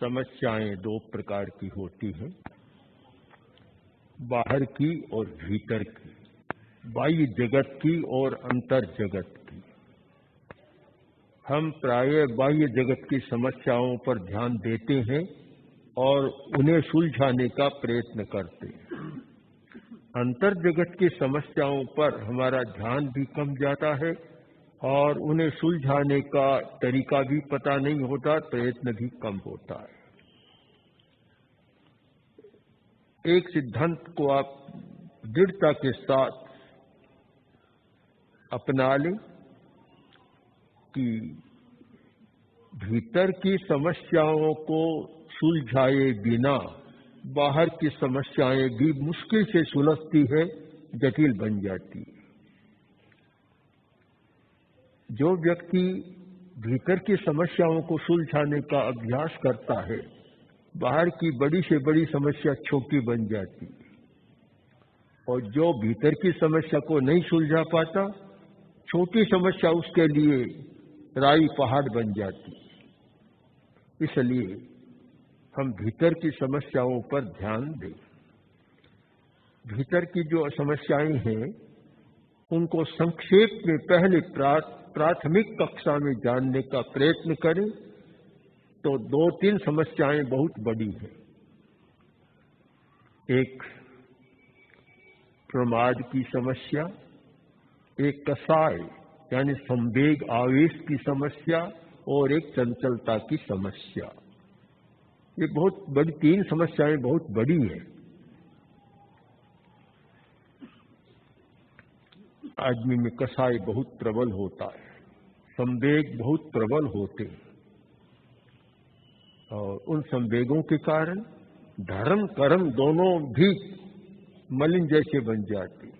समस्याएं दो प्रकार की होती हैं, बाहर की और भीतर की, बाह्य जगत की और अंतर जगत की। हम प्रायः बाह्य जगत की समस्याओं पर ध्यान देते हैं और उन्हें सुलझाने का प्रयत्न करते हैं। अंतर जगत की समस्याओं पर हमारा ध्यान भी कम जाता है और उन्हें सुलझाने का तरीका भी पता नहीं होता, प्रयत्न भी कम होता है। एक सिद्धांत को आप दृढ़ता के साथ अपना लें कि भीतर की समस्याओं को सुलझाए बिना बाहर की समस्याएं भी मुश्किल से सुलझती है, जटिल बन जाती है। जो व्यक्ति भीतर की समस्याओं को सुलझाने का अभ्यास करता है, बाहर की बड़ी से बड़ी समस्या छोटी बन जाती है, और जो भीतर की समस्या को नहीं सुलझा पाता, छोटी समस्या उसके लिए राई पहाड़ बन जाती है। इसलिए हम भीतर की समस्याओं पर ध्यान दें। भीतर की जो समस्याएं हैं उनको संक्षेप में पहले प्राथमिक कक्षा में जानने का प्रयत्न करें तो दो तीन समस्याएं बहुत बड़ी हैं। एक प्रमाद की समस्या, एक कसाय यानी संवेग आवेश की समस्या, और एक चंचलता की समस्या। ये बहुत बड़ी तीन समस्याएं बहुत बड़ी हैं। आदमी में कसाय बहुत प्रबल होता है, संवेग बहुत प्रबल होते हैं, और उन संवेगों के कारण धर्म कर्म दोनों भी मलिन जैसे बन जाते।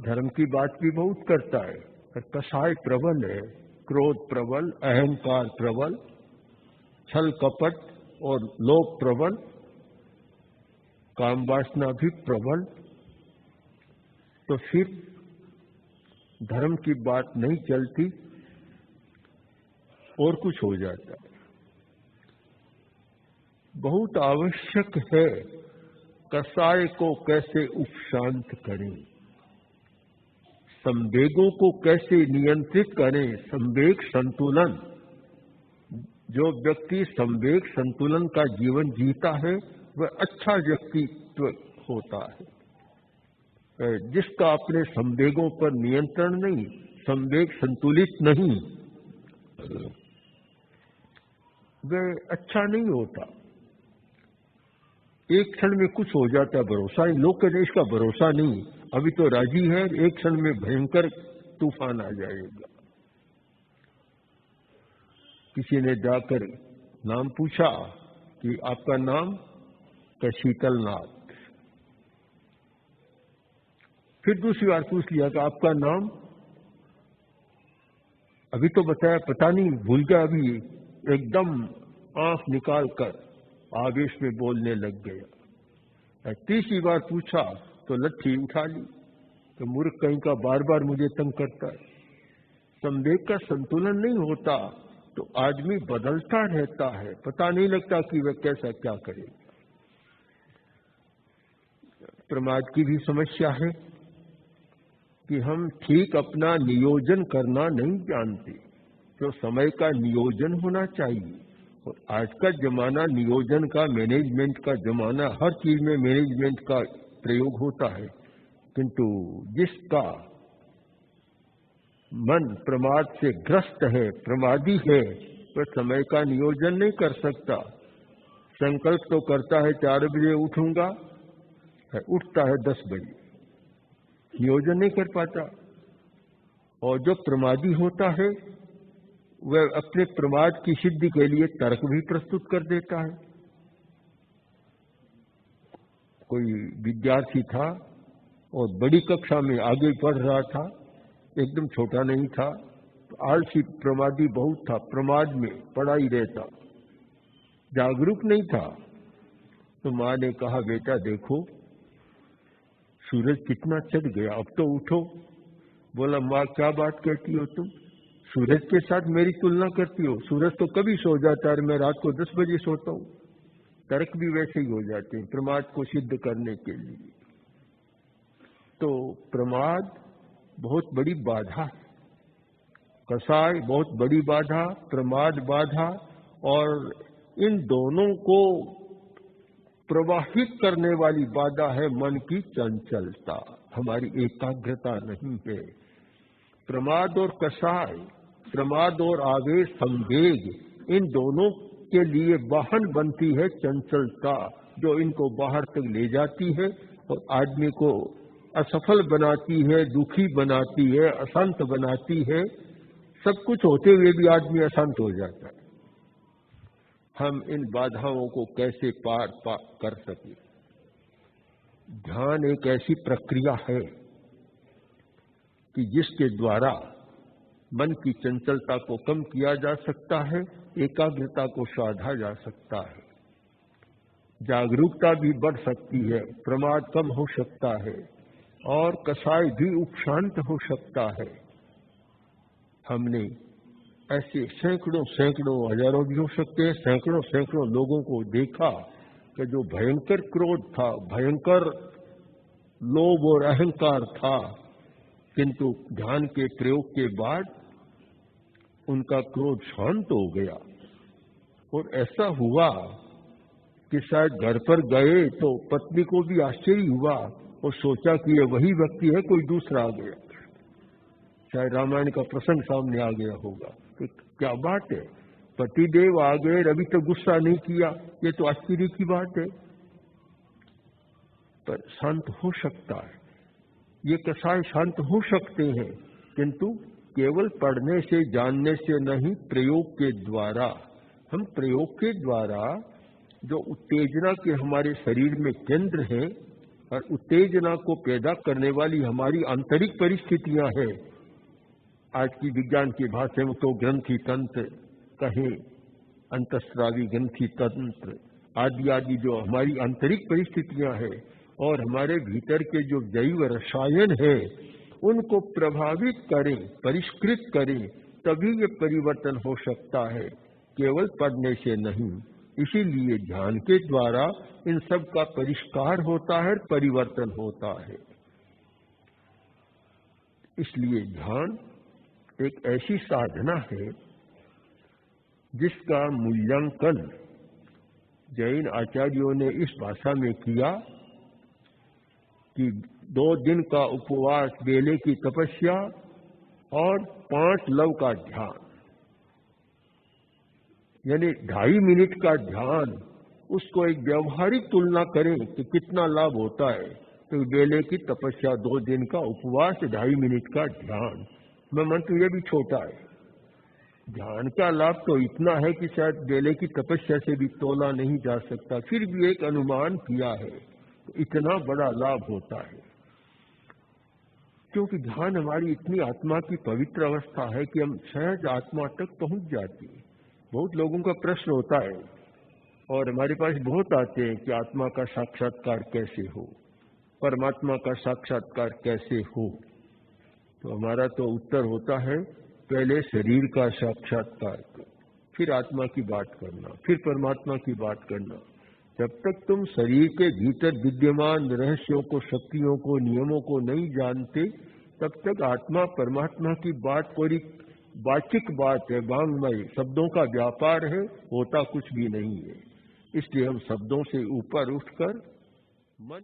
धर्म की बात भी बहुत करता है, पर कसाय प्रबल है, क्रोध प्रबल, अहंकार प्रबल, छल कपट और लोभ प्रबल, काम वासना भी प्रबल। तो फिर धर्म की बात नहीं चलती और कुछ हो जाता है। बहुत आवश्यक है कसाय को कैसे उपशांत करें, संवेगों को कैसे नियंत्रित करें। संवेग संतुलन, जो व्यक्ति संवेग संतुलन का जीवन जीता है वह अच्छा व्यक्तित्व होता है। जिसका अपने संवेगों पर नियंत्रण नहीं, संवेग संतुलित नहीं, वह अच्छा नहीं होता। एक क्षण में कुछ हो जाता है, भरोसा ही लोग कहते इसका भरोसा नहीं, अभी तो राजी है, एक क्षण में भयंकर तूफान आ जाएगा। किसी ने जाकर नाम पूछा कि आपका नाम? तो शीतलनाथ। फिर दूसरी बार पूछ लिया कि आपका नाम? अभी तो बताया, पता नहीं, भूल गया। अभी एकदम आंख निकाल कर आवेश में बोलने लग गया। तीसरी बार पूछा तो लट्ठी उठा ली। तो मूर्ख कहीं का बार बार मुझे तंग करता है। संवेग का संतुलन नहीं होता तो आदमी बदलता रहता है, पता नहीं लगता कि वह कैसा क्या करेगा। प्रमाद की भी समस्या है कि हम ठीक अपना नियोजन करना नहीं जानते। तो समय का नियोजन होना चाहिए, और आज का जमाना नियोजन का, मैनेजमेंट का जमाना, हर चीज में मैनेजमेंट का प्रयोग होता है। किंतु जिसका मन प्रमाद से ग्रस्त है, प्रमादी है, वह समय का नियोजन नहीं कर सकता। संकल्प तो करता है 4 बजे उठूंगा, उठता है 10 बजे, नियोजन नहीं कर पाता। और जो प्रमादी होता है वह अपने प्रमाद की सिद्धि के लिए तर्क भी प्रस्तुत कर देता है। कोई विद्यार्थी था और बड़ी कक्षा में आगे पढ़ रहा था, एकदम छोटा नहीं था, तो आलसी प्रमादी बहुत था, प्रमाद में पड़ा ही रहता, जागरूक नहीं था। तो माँ ने कहा, बेटा देखो सूरज कितना चढ़ गया, अब तो उठो। बोला, माँ क्या बात कहती हो तुम, सूरज के साथ मेरी तुलना करती हो? सूरज तो कभी सो जाता है, मैं रात को 10 बजे सोता हूं। तर्क भी वैसे ही हो जाते हैं प्रमाद को सिद्ध करने के लिए। तो प्रमाद बहुत बड़ी बाधा है, कसाय बहुत बड़ी बाधा, प्रमाद बाधा, और इन दोनों को प्रवाहित करने वाली बाधा है मन की चंचलता, हमारी एकाग्रता नहीं है। प्रमाद और कसाय, प्रमाद और आवेश संवेग, इन दोनों के लिए वाहन बनती है चंचलता, जो इनको बाहर तक ले जाती है और आदमी को असफल बनाती है, दुखी बनाती है, अशांत बनाती है। सब कुछ होते हुए भी आदमी अशांत हो जाता है। हम इन बाधाओं को कैसे पार कर सके? ध्यान एक ऐसी प्रक्रिया है कि जिसके द्वारा मन की चंचलता को कम किया जा सकता है, एकाग्रता को साधा जा सकता है, जागरूकता भी बढ़ सकती है, प्रमाद कम हो सकता है और कसाय भी उपशांत हो सकता है। हमने ऐसे सैकड़ों सैकड़ों, हजारों भी हो सकते हैं, सैकड़ों सैकड़ों लोगों को देखा कि जो भयंकर क्रोध था, भयंकर लोभ और अहंकार था, किंतु ध्यान के प्रयोग के बाद उनका क्रोध शांत हो गया। और ऐसा हुआ कि शायद घर पर गए तो पत्नी को भी आश्चर्य हुआ और सोचा कि ये वही व्यक्ति है, कोई दूसरा आ गया। शायद रामायण का प्रसंग सामने आ गया होगा कि क्या बात है, पतिदेव आ गए, अभी तो गुस्सा नहीं किया, ये तो आश्चर्य की बात है। पर शांत हो सकता है, ये कसाय शांत हो सकते हैं, किंतु केवल पढ़ने से जानने से नहीं, प्रयोग के द्वारा। हम प्रयोग के द्वारा जो उत्तेजना के हमारे शरीर में केंद्र हैं और उत्तेजना को पैदा करने वाली हमारी आंतरिक परिस्थितियां हैं, आज की विज्ञान की भाषा में तो ग्रंथि तंत्र कहें, अंतस्रावी ग्रंथि तंत्र आदि आदि जो हमारी आंतरिक परिस्थितियां हैं और हमारे भीतर के जो जैव रसायन है, उनको प्रभावित करें, परिष्कृत करें, तभी ये परिवर्तन हो सकता है, केवल पढ़ने से नहीं। इसीलिए ध्यान के द्वारा इन सब का परिष्कार होता है, परिवर्तन होता है। इसलिए ध्यान एक ऐसी साधना है जिसका मूल्यांकन जैन आचार्यों ने इस भाषा में किया कि 2 दिन का उपवास, बेले की तपस्या और 5 लव का ध्यान, यानी 2.5 मिनट का ध्यान, उसको एक व्यवहारिक तुलना करें कि कितना लाभ होता है, तो बेले की तपस्या, 2 दिन का उपवास, 2.5 मिनट का ध्यान। मैं मानता हूं यह भी छोटा है। ध्यान का लाभ तो इतना है कि शायद बेले की तपस्या से भी तोला नहीं जा सकता, फिर भी एक अनुमान किया है, तो इतना बड़ा लाभ होता है। क्योंकि ध्यान हमारी इतनी आत्मा की पवित्र अवस्था है कि हम सहज आत्मा तक पहुंच जाती है। बहुत लोगों का प्रश्न होता है और हमारे पास बहुत आते हैं कि आत्मा का साक्षात्कार कैसे हो, परमात्मा का साक्षात्कार कैसे हो। तो हमारा तो उत्तर होता है, पहले शरीर का साक्षात्कार करो, फिर आत्मा की बात करना, फिर परमात्मा की बात करना। जब तक तुम शरीर के भीतर विद्यमान रहस्यों को, शक्तियों को, नियमों को नहीं जानते, तब तक आत्मा परमात्मा की बात कोई वाचिक बात है, वांग्मय शब्दों का व्यापार है, होता कुछ भी नहीं है। इसलिए हम शब्दों से ऊपर उठकर मन